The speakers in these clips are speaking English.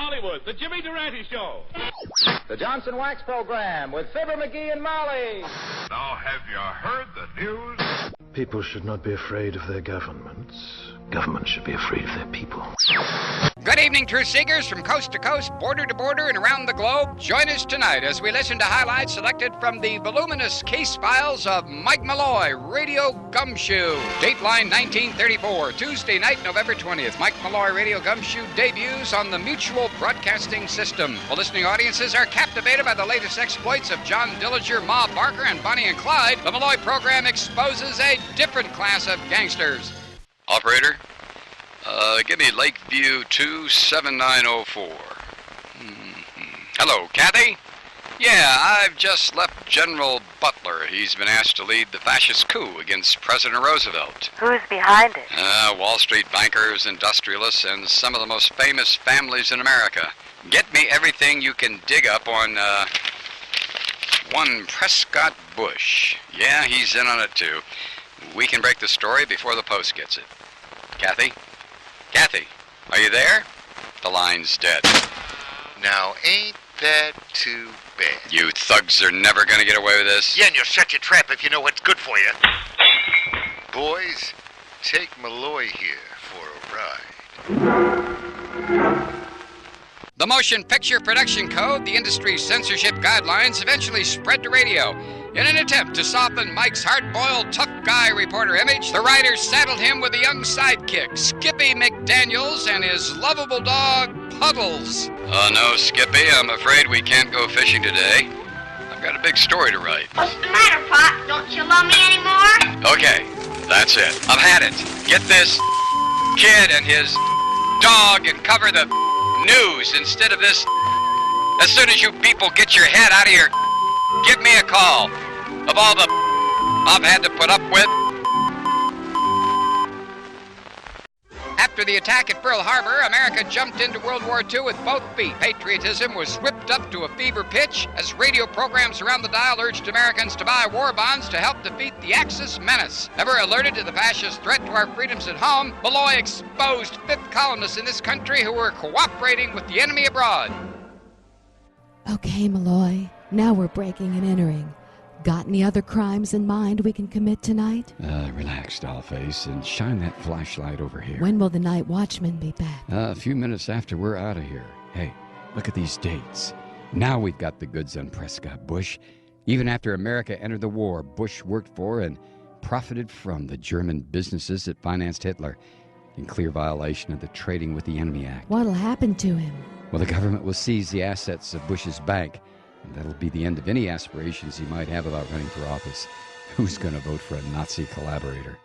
Hollywood, The Jimmy Durante Show. The Johnson Wax Program with Fibber McGee and Molly. Now, have you heard the news? People should not be afraid of their governments. Governments should be afraid of their people. Good evening, truth seekers from coast to coast, border to border, and around the globe. Join us tonight as we listen to highlights selected from the voluminous case files of Mike Malloy, Radio Gumshoe. Dateline 1934, Tuesday night, November 20th. Mike Malloy, Radio Gumshoe debuts on the Mutual Broadcasting System. The listening audiences are captivated by the latest exploits of John Dillinger, Ma Barker, and Bonnie and Clyde. The Malloy program exposes a different class of gangsters. Operator, give me Lakeview 27904. Hello, Kathy? Yeah, I've just left General Butler. He's been asked to lead the fascist coup against President Roosevelt. Who's behind it? Wall Street bankers, industrialists, and some of the most famous families in America. Get me everything you can dig up on, one Prescott Bush. Yeah, he's in on it, too. We can break the story before the Post gets it. Kathy? Kathy, are you there? The line's dead. Now, ain't that too bad? You thugs are never going to get away with this. Yeah, and you'll shut your trap if you know what's good for you. Boys, take Malloy here for a ride. The Motion Picture Production Code, the industry's censorship guidelines, eventually spread to radio. In an attempt to soften Mike's hard-boiled, tough guy reporter image, the writers saddled him with a young sidekick, Skippy McDaniels, and his lovable dog, Puddles. No, Skippy, I'm afraid we can't go fishing today. I've got a big story to write. What's the matter, Pop? Don't you love me anymore? Okay, that's it. I've had it. Get this kid and his dog and cover the news instead of this. As soon as you people get your head out of here, give me a call. Of all the I've had to put up with. After the attack at Pearl Harbor, America jumped into World War II with both feet. Patriotism was whipped up to a fever pitch as radio programs around the dial urged Americans to buy war bonds to help defeat the Axis menace. Ever alerted to the fascist threat to our freedoms at home, Malloy exposed fifth columnists in this country who were cooperating with the enemy abroad. Okay, Malloy, now we're breaking and entering. Got any other crimes in mind we can commit tonight? Relax, Dollface, and shine that flashlight over here. When will the night watchman be back? A few minutes after we're out of here. Hey, look at these dates. Now we've got the goods on Prescott Bush. Even after America entered the war, Bush worked for and profited from the German businesses that financed Hitler, in clear violation of the Trading with the Enemy Act. What'll happen to him? Well, the government will seize the assets of Bush's bank. And that'll be the end of any aspirations he might have about running for office. Who's going to vote for a Nazi collaborator?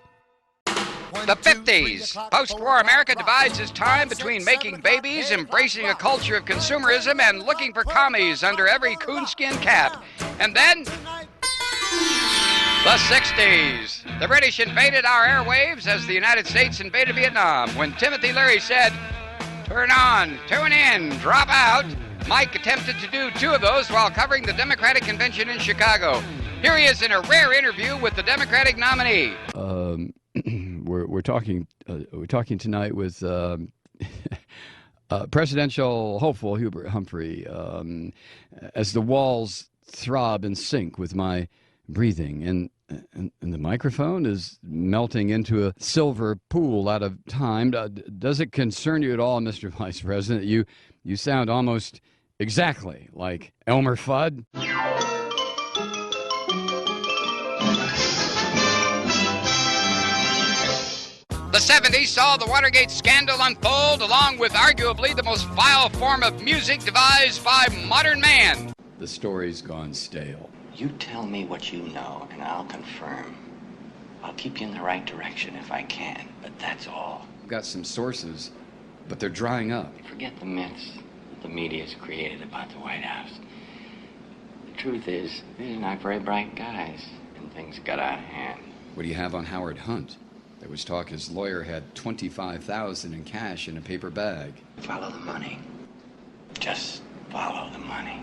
The 50s. Post-war America divides its time between making babies, embracing a culture of consumerism, and looking for commies under every coonskin cap. And then, the 60s. The British invaded our airwaves as the United States invaded Vietnam. When Timothy Leary said, "Turn on, tune in, drop out," Mike attempted to do two of those while covering the Democratic convention in Chicago. Here he is in a rare interview with the Democratic nominee. We're talking tonight with presidential hopeful Hubert Humphrey as the walls throb in sync with my breathing, and the microphone is melting into a silver pool out of time. Does it concern you at all, Mr. Vice President? You sound almost exactly like Elmer Fudd. The 70s saw the Watergate scandal unfold, along with arguably the most vile form of music devised by modern man. The story's gone stale. You tell me what you know, and I'll confirm. I'll keep you in the right direction if I can, but that's all. I've got some sources, but they're drying up. Forget the myths that the media's created about the White House. The truth is, these are not very bright guys, and things got out of hand. What do you have on Howard Hunt? There was talk his lawyer had $25,000 in cash in a paper bag. Follow the money. Just follow the money.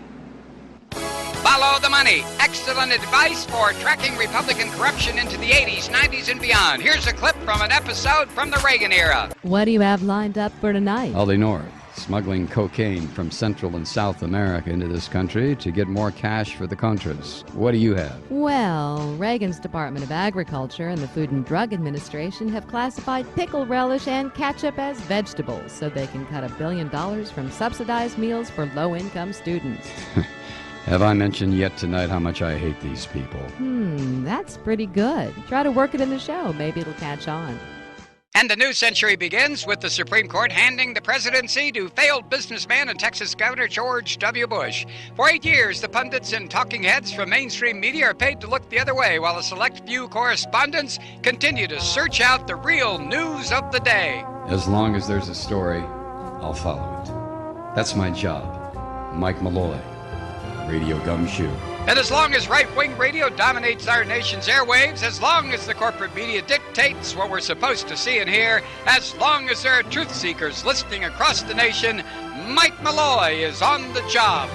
Follow the money. Excellent advice for tracking Republican corruption into the 80s, 90s, and beyond. Here's a clip from an episode from the Reagan era. What do you have lined up for tonight? Aldi North, smuggling cocaine from Central and South America into this country to get more cash for the Contras. What do you have? Well, Reagan's Department of Agriculture and the Food and Drug Administration have classified pickle relish and ketchup as vegetables so they can cut $1 billion from subsidized meals for low-income students. Have I mentioned yet tonight how much I hate these people? That's pretty good. Try to work it in the show. Maybe it'll catch on. And the new century begins with the Supreme Court handing the presidency to failed businessman and Texas Governor George W. Bush. For 8 years, the pundits and talking heads from mainstream media are paid to look the other way, while a select few correspondents continue to search out the real news of the day. As long as there's a story, I'll follow it. That's my job. Mike Malloy, Radio Gumshoe. And as long as right-wing radio dominates our nation's airwaves, as long as the corporate media dictates what we're supposed to see and hear, as long as there are truth seekers listening across the nation, Mike Malloy is on the job.